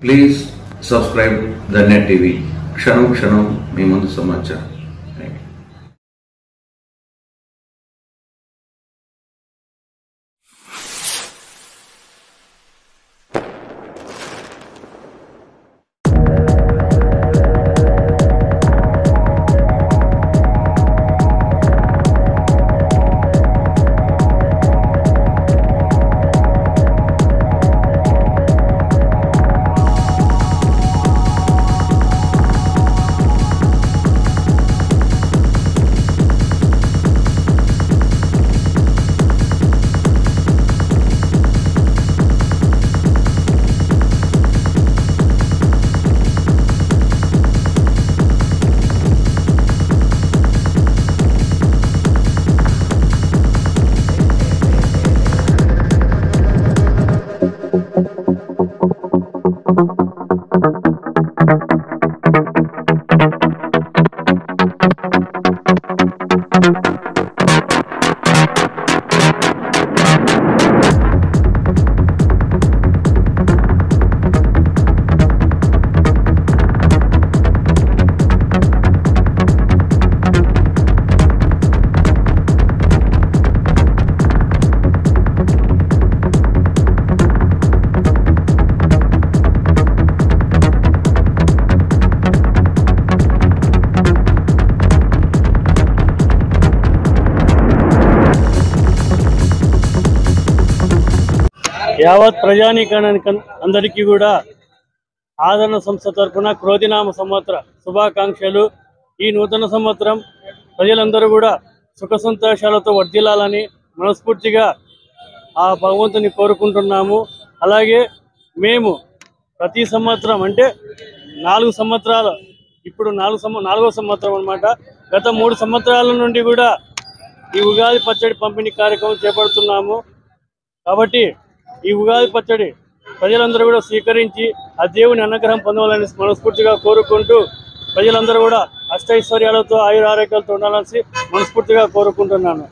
Please subscribe the net TV. క్షణం క్షణం మీ ముందు సమాచారం. యావత్ ప్రజానీకానికి అందరికీ కూడా ఆదరణ సంస్థ తరఫున క్రోధినామ సంవత్సర శుభాకాంక్షలు. ఈ నూతన సంవత్సరం ప్రజలందరూ కూడా సుఖ సంతోషాలతో వర్ధిల్లాలని మనస్ఫూర్తిగా ఆ భగవంతుని కోరుకుంటున్నాము. అలాగే మేము ప్రతి సంవత్సరం అంటే 4 సంవత్సరాలు, ఇప్పుడు 4వ సంవత్సరం అన్నమాట. గత 3 సంవత్సరాల నుండి కూడా ఈ ఉగాది పచ్చడి పంపిణీ కార్యక్రమం చేపడుతున్నాము. కాబట్టి ఈ ఉగాది పచ్చడి ప్రజలందరూ కూడా స్వీకరించి ఆ దేవుని అనుగ్రహం పొందవాలని మనస్ఫూర్తిగా కోరుకుంటూ ప్రజలందరూ కూడా అష్టైశ్వర్యాలతో ఆయుర ఆరోగ్యాలతో ఉండాలని మనస్ఫూర్తిగా కోరుకుంటున్నాను.